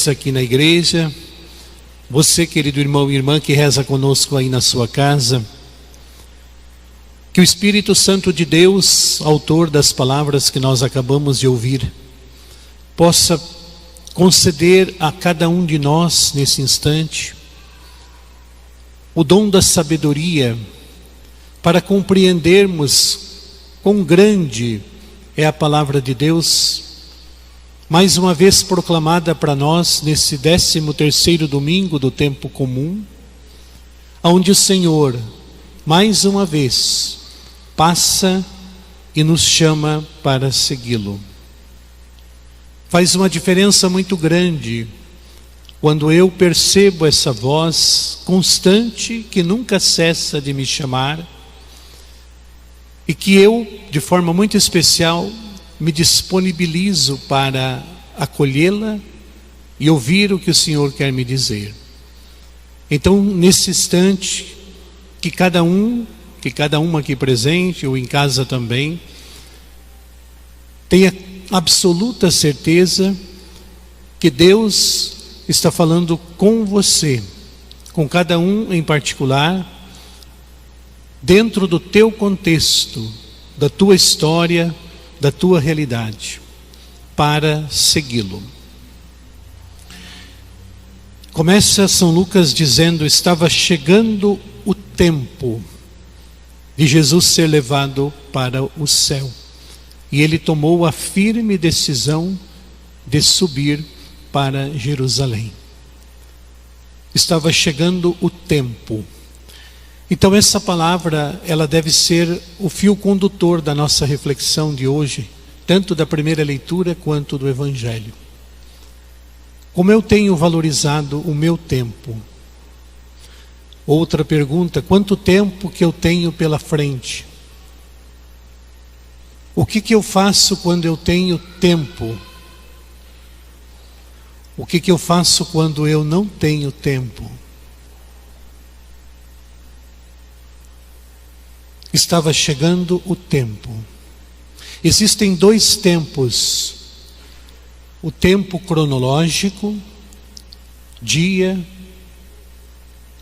Aqui na igreja, você, querido irmão e irmã que reza conosco aí na sua casa, que o Espírito Santo de Deus, autor das palavras que nós acabamos de ouvir, possa conceder a cada um de nós nesse instante o dom da sabedoria para compreendermos quão grande é a palavra de Deus, mais uma vez proclamada para nós nesse 13º domingo do tempo comum, onde o Senhor, mais uma vez, passa e nos chama para segui-lo. Faz uma diferença muito grande quando eu percebo essa voz constante que nunca cessa de me chamar e que eu, de forma muito especial, me disponibilizo para acolhê-la e ouvir o que o Senhor quer me dizer. Então, nesse instante, que cada uma aqui presente ou em casa também, tenha absoluta certeza que Deus está falando com você, com cada um em particular, dentro do teu contexto, da tua história, da tua realidade, para segui-lo. Começa São Lucas dizendo: estava chegando o tempo de Jesus ser levado para o céu, e ele tomou a firme decisão de subir para Jerusalém. Estava chegando o tempo. Então essa palavra, ela deve ser o fio condutor da nossa reflexão de hoje, tanto da primeira leitura quanto do Evangelho. Como eu tenho valorizado o meu tempo? Outra pergunta: quanto tempo que eu tenho pela frente? O que eu faço quando eu tenho tempo? O que eu faço quando eu não tenho tempo? Estava chegando o tempo. Existem dois tempos: o tempo cronológico, dia,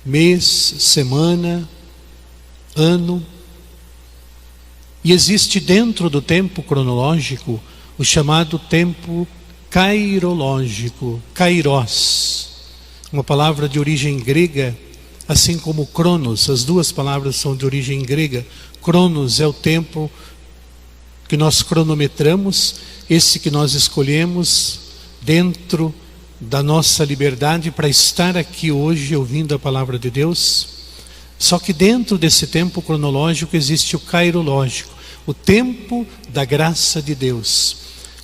mês, semana, ano, e existe dentro do tempo cronológico o chamado tempo kairológico, kairos, uma palavra de origem grega, assim como cronos. As duas palavras são de origem grega. Cronos é o tempo que nós cronometramos, esse que nós escolhemos dentro da nossa liberdade para estar aqui hoje ouvindo a palavra de Deus. Só que dentro desse tempo cronológico existe o kairológico, o tempo da graça de Deus,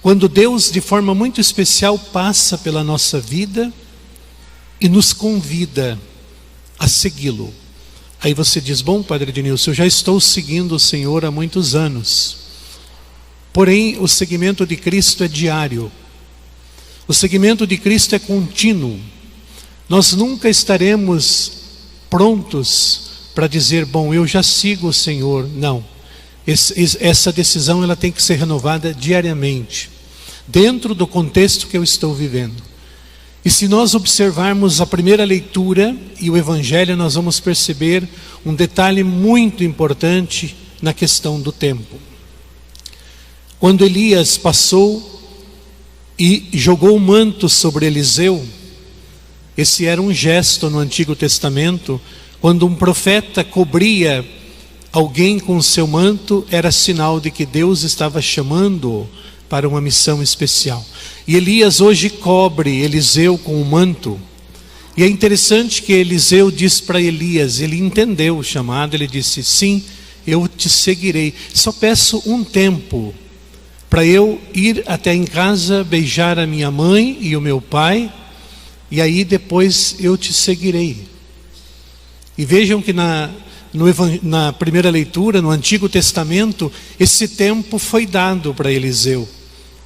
quando Deus, de forma muito especial, passa pela nossa vida e nos convida a segui-lo. Aí você diz: bom, Padre Ednilson, eu já estou seguindo o Senhor há muitos anos. Porém, o seguimento de Cristo é diário. O seguimento de Cristo é contínuo. Nós nunca estaremos prontos para dizer: bom, eu já sigo o Senhor. Não. Essa decisão, ela tem que ser renovada diariamente, dentro do contexto que eu estou vivendo. E se nós observarmos a primeira leitura e o Evangelho, nós vamos perceber um detalhe muito importante na questão do tempo. Quando Elias passou e jogou o manto sobre Eliseu, esse era um gesto no Antigo Testamento. Quando um profeta cobria alguém com o seu manto, era sinal de que Deus estava chamando-o para uma missão especial. E Elias hoje cobre Eliseu com o manto. E é interessante que Eliseu diz para Elias, ele entendeu o chamado, ele disse: sim, eu te seguirei. Só peço um tempo para eu ir até em casa, beijar a minha mãe e o meu pai, e aí depois eu te seguirei. E vejam que na primeira leitura, no Antigo Testamento, esse tempo foi dado para Eliseu.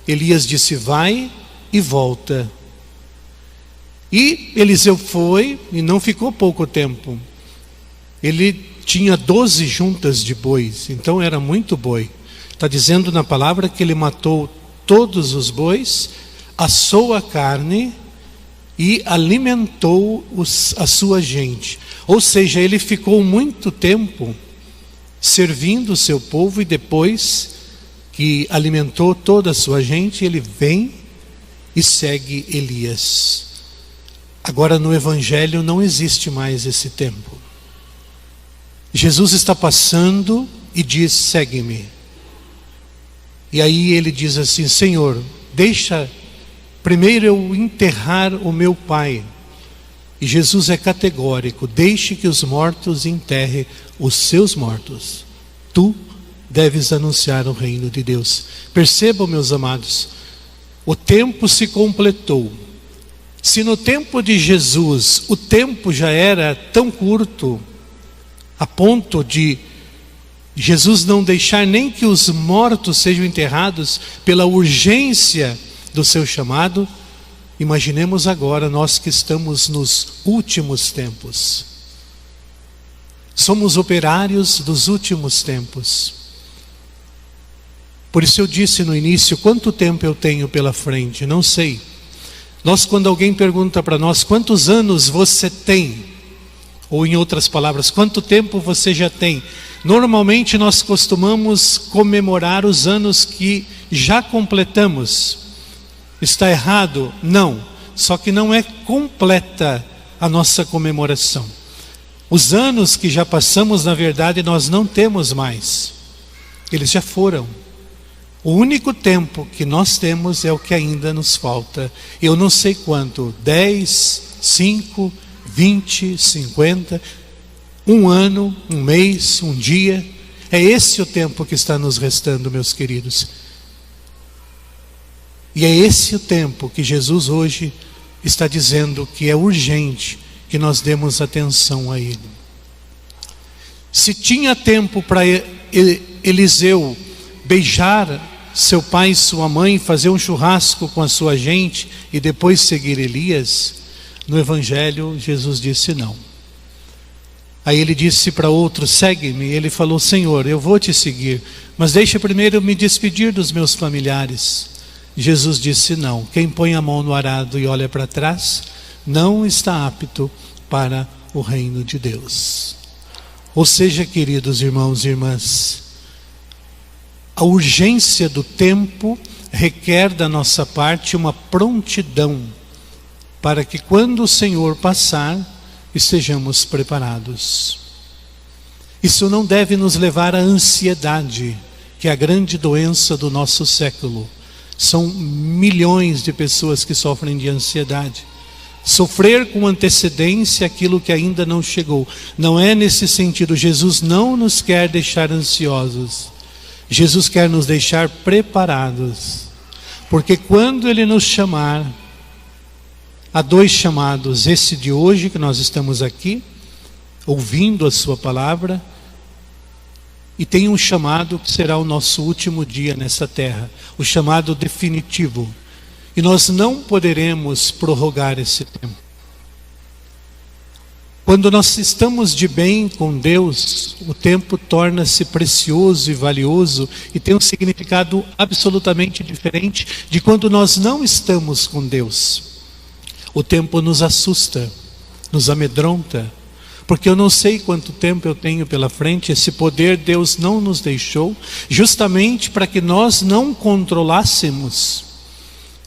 Elias disse: vai e volta. E Eliseu foi e não ficou pouco tempo. Ele tinha 12 juntas de bois, então era muito boi. Está dizendo na palavra que ele matou todos os bois, assou a carne e alimentou a sua gente. Ou seja, ele ficou muito tempo servindo o seu povo, e depois que alimentou toda a sua gente, ele vem e segue Elias. Agora no Evangelho não existe mais esse tempo. Jesus está passando e diz: segue-me. E aí ele diz assim: Senhor, deixa primeiro eu enterrar o meu pai. E Jesus é categórico: deixe que os mortos enterrem os seus mortos. Tu deves anunciar o reino de Deus. Percebam, meus amados, o tempo se completou. Se no tempo de Jesus o tempo já era tão curto, a ponto de Jesus não deixar nem que os mortos sejam enterrados pela urgência do seu chamado, imaginemos agora nós que estamos nos últimos tempos. Somos operários dos últimos tempos. Por isso eu disse no início: quanto tempo eu tenho pela frente? Não sei. Nós, quando alguém pergunta para nós quantos anos você tem, ou em outras palavras, quanto tempo você já tem, normalmente nós costumamos comemorar os anos que já completamos. Está errado? Não. Só que não é completa a nossa comemoração. Os anos que já passamos, na verdade, nós não temos mais. Eles já foram. O único tempo que nós temos é o que ainda nos falta. Eu não sei quanto, 10, 5, 20, 50, um ano, um mês, um dia. É esse o tempo que está nos restando, meus queridos. E é esse o tempo que Jesus hoje está dizendo que é urgente que nós demos atenção a ele. Se tinha tempo para Eliseu beijar seu pai e sua mãe, fazer um churrasco com a sua gente e depois seguir Elias, no Evangelho Jesus disse não. Aí ele disse para outro: segue-me. Ele falou: Senhor, eu vou te seguir, mas deixa primeiro eu me despedir dos meus familiares. Jesus disse não. Quem põe a mão no arado e olha para trás não está apto para o reino de Deus. Ou seja, queridos irmãos e irmãs, a urgência do tempo requer da nossa parte uma prontidão para que quando o Senhor passar, estejamos preparados. Isso não deve nos levar à ansiedade, que é a grande doença do nosso século. São milhões de pessoas que sofrem de ansiedade. Sofrer com antecedência aquilo que ainda não chegou. Não é nesse sentido. Jesus não nos quer deixar ansiosos. Jesus quer nos deixar preparados. Porque quando Ele nos chamar, há dois chamados. Esse de hoje que nós estamos aqui, ouvindo a sua palavra. E tem um chamado que será o nosso último dia nessa terra. O chamado definitivo. E nós não poderemos prorrogar esse tempo. Quando nós estamos de bem com Deus, o tempo torna-se precioso e valioso e tem um significado absolutamente diferente de quando nós não estamos com Deus. O tempo nos assusta, nos amedronta, porque eu não sei quanto tempo eu tenho pela frente. Esse poder Deus não nos deixou, justamente para que nós não controlássemos.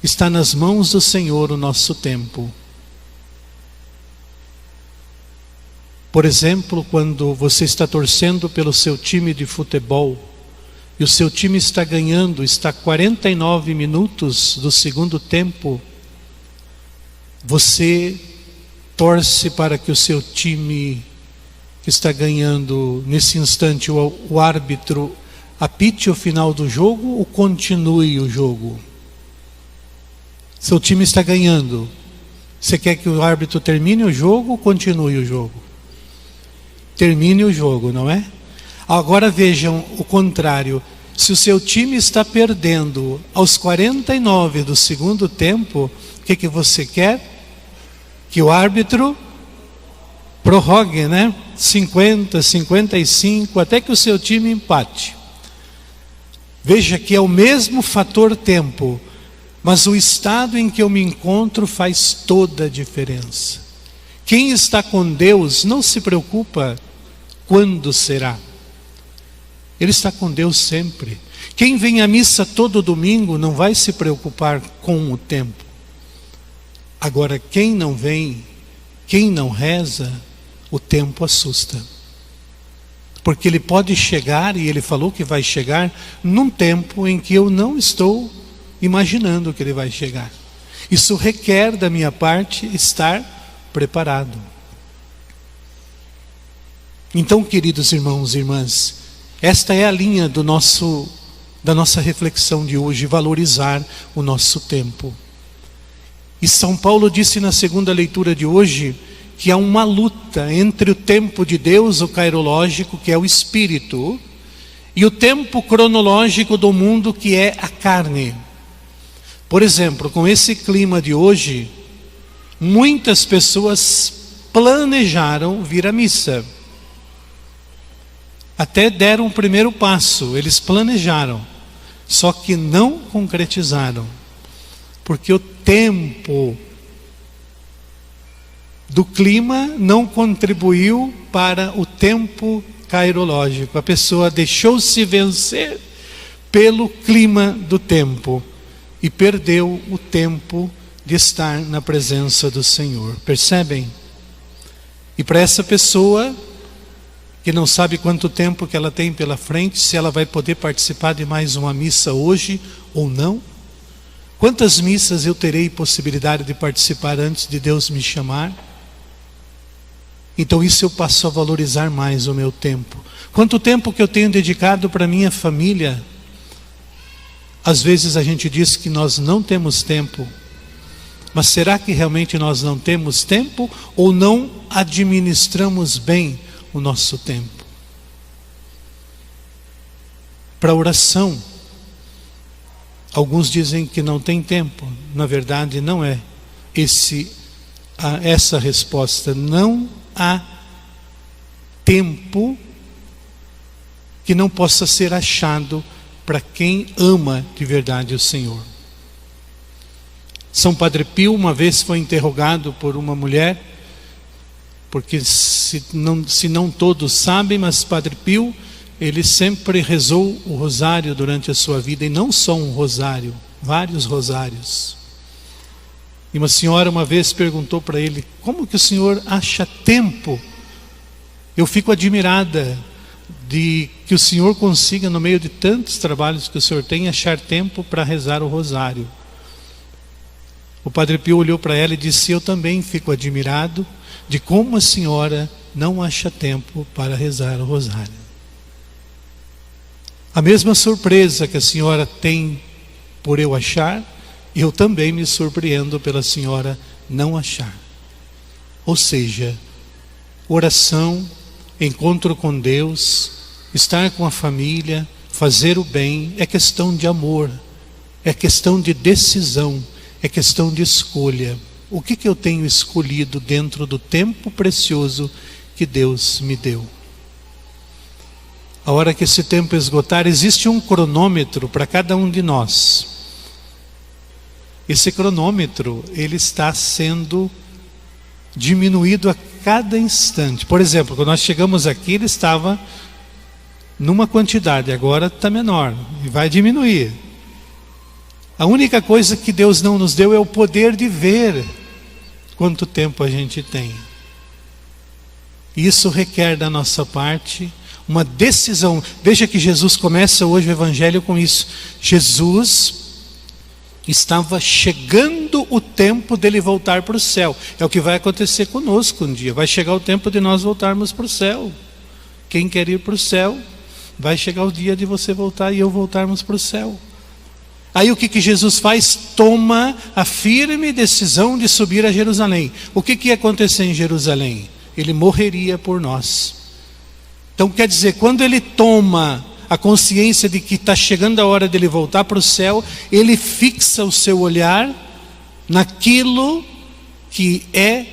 Está nas mãos do Senhor o nosso tempo. Por exemplo, quando você está torcendo pelo seu time de futebol e o seu time está ganhando, está 49 minutos do segundo tempo, você torce para que o seu time que está ganhando, nesse instante o árbitro apite o final do jogo ou continue o jogo? Seu time está ganhando. Você quer que o árbitro termine o jogo ou continue o jogo? Termine o jogo, não é? Agora vejam o contrário. Se o seu time está perdendo aos 49 do segundo tempo, o que você quer? Que o árbitro prorrogue, né? 50, 55, até que o seu time empate. Veja que é o mesmo fator tempo. Mas o estado em que eu me encontro faz toda a diferença. Quem está com Deus não se preocupa quando será. Ele está com Deus sempre. Quem vem à missa todo domingo não vai se preocupar com o tempo. Agora, quem não vem, quem não reza, o tempo assusta. Porque ele pode chegar, e ele falou que vai chegar, num tempo em que eu não estou imaginando que ele vai chegar. Isso requer da minha parte estar preparado. Então, queridos irmãos e irmãs, esta é a linha da nossa reflexão de hoje, valorizar o nosso tempo. E São Paulo disse na segunda leitura de hoje que há uma luta entre o tempo de Deus, o cairológico, que é o espírito, e o tempo cronológico do mundo, que é a carne. Por exemplo, com esse clima de hoje, muitas pessoas planejaram vir à missa. Até deram o primeiro passo, eles planejaram, só que não concretizaram. Porque o tempo do clima não contribuiu para o tempo cairológico. A pessoa deixou-se vencer pelo clima do tempo e perdeu o tempo de estar na presença do Senhor. Percebem? E para essa pessoa que não sabe quanto tempo que ela tem pela frente, se ela vai poder participar de mais uma missa hoje ou não, quantas missas eu terei possibilidade de participar antes de Deus me chamar? Então isso eu passo a valorizar mais o meu tempo. Quanto tempo que eu tenho dedicado para minha família? Às vezes a gente diz que nós não temos tempo. Mas será que realmente nós não temos tempo? Ou não administramos bem o nosso tempo? Para oração, alguns dizem que não tem tempo. Na verdade não é essa resposta. Não há tempo que não possa ser achado para quem ama de verdade o Senhor. São Padre Pio uma vez foi interrogado por uma mulher, porque se não todos sabem, mas Padre Pio, ele sempre rezou o rosário durante a sua vida, e não só um rosário, vários rosários. E uma senhora uma vez perguntou para ele: como que o senhor acha tempo? Eu fico admirada de que o senhor consiga, no meio de tantos trabalhos que o senhor tem, achar tempo para rezar o rosário. O Padre Pio olhou para ela e disse: eu também fico admirado de como a senhora não acha tempo para rezar o rosário. A mesma surpresa que a senhora tem por eu achar, eu também me surpreendo pela senhora não achar. Ou seja, oração, encontro com Deus, estar com a família, fazer o bem, é questão de amor, é questão de decisão, é questão de escolha. O que eu tenho escolhido dentro do tempo precioso que Deus me deu? A hora que esse tempo esgotar, existe um cronômetro para cada um de nós. Esse cronômetro, ele está sendo diminuído a cada instante. Por exemplo, quando nós chegamos aqui, ele estava numa quantidade, agora está menor e vai diminuir. A única coisa que Deus não nos deu é o poder de ver quanto tempo a gente tem. Isso requer da nossa parte uma decisão. Veja que Jesus começa hoje o Evangelho com isso. Jesus estava chegando o tempo dele voltar para o céu. É o que vai acontecer conosco um dia. Vai chegar o tempo de nós voltarmos para o céu. Quem quer ir para o céu, vai chegar o dia de você voltar e eu voltarmos para o céu. Aí o que Jesus faz? Toma a firme decisão de subir a Jerusalém. O que ia acontecer em Jerusalém? Ele morreria por nós. Então quer dizer, quando ele toma a consciência de que está chegando a hora dele voltar para o céu, ele fixa o seu olhar naquilo que é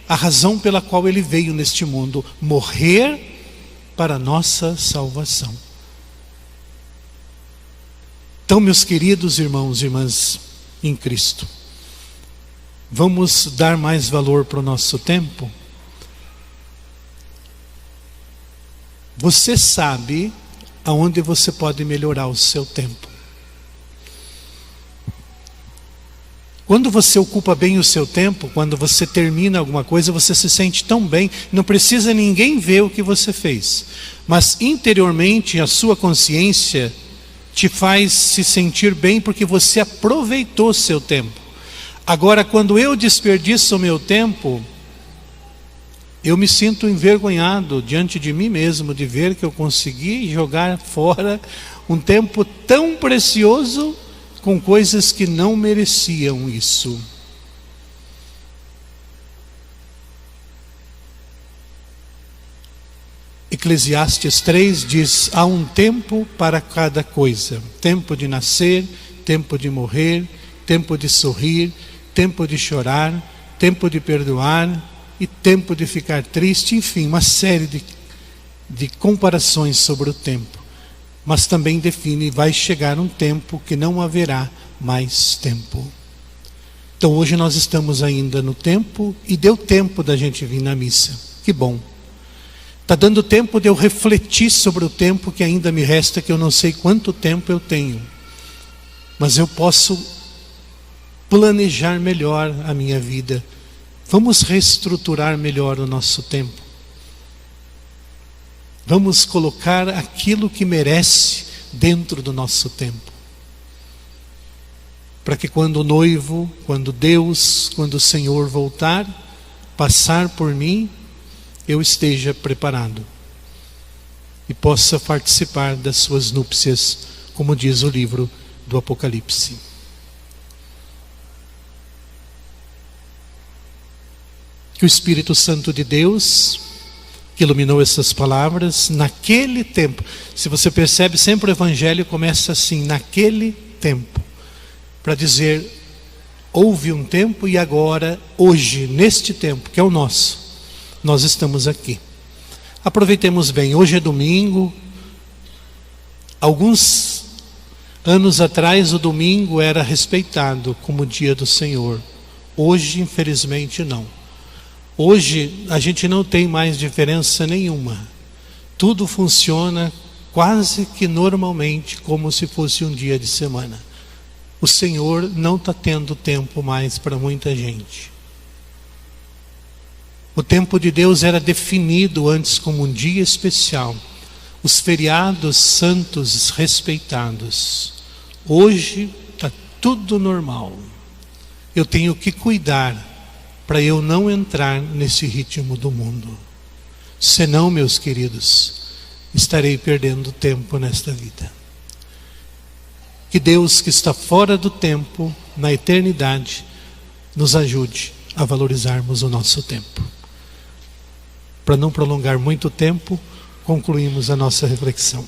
a razão pela qual ele veio neste mundo: morrer para a nossa salvação. Então, meus queridos irmãos e irmãs, em Cristo. Vamos dar mais valor para o nosso tempo? Você sabe aonde você pode melhorar o seu tempo. Quando você ocupa bem o seu tempo, quando você termina alguma coisa, você se sente tão bem, não precisa ninguém ver o que você fez. Mas interiormente a sua consciência te faz se sentir bem porque você aproveitou seu tempo. Agora, quando eu desperdiço o meu tempo, eu me sinto envergonhado diante de mim mesmo de ver que eu consegui jogar fora um tempo tão precioso com coisas que não mereciam isso. Eclesiastes 3 diz: há um tempo para cada coisa, tempo de nascer, tempo de morrer, tempo de sorrir, tempo de chorar, tempo de perdoar e tempo de ficar triste, enfim, uma série de comparações sobre o tempo. Mas também define: vai chegar um tempo que não haverá mais tempo. Então hoje nós estamos ainda no tempo e deu tempo da gente vir na missa. Que bom. Está dando tempo de eu refletir sobre o tempo que ainda me resta, que eu não sei quanto tempo eu tenho. Mas eu posso planejar melhor a minha vida. Vamos reestruturar melhor o nosso tempo. Vamos colocar aquilo que merece dentro do nosso tempo. Para que quando o noivo, quando Deus, quando o Senhor voltar, passar por mim, eu esteja preparado. E possa participar das suas núpcias, como diz o livro do Apocalipse. Que o Espírito Santo de Deus, que iluminou essas palavras, naquele tempo. Se você percebe, sempre o Evangelho começa assim: naquele tempo. Para dizer, houve um tempo e agora, hoje, neste tempo, que é o nosso, nós estamos aqui. Aproveitemos bem. Hoje é domingo. Alguns anos atrás o domingo era respeitado como dia do Senhor. Hoje, infelizmente, não. Hoje a gente não tem mais diferença nenhuma. Tudo funciona quase que normalmente, como se fosse um dia de semana. O Senhor não está tendo tempo mais para muita gente. O tempo de Deus era definido antes como um dia especial. Os feriados santos respeitados. Hoje está tudo normal. Eu tenho que cuidar para eu não entrar nesse ritmo do mundo. Senão, meus queridos, estarei perdendo tempo nesta vida. Que Deus, que está fora do tempo, na eternidade, nos ajude a valorizarmos o nosso tempo. Para não prolongar muito tempo, concluímos a nossa reflexão.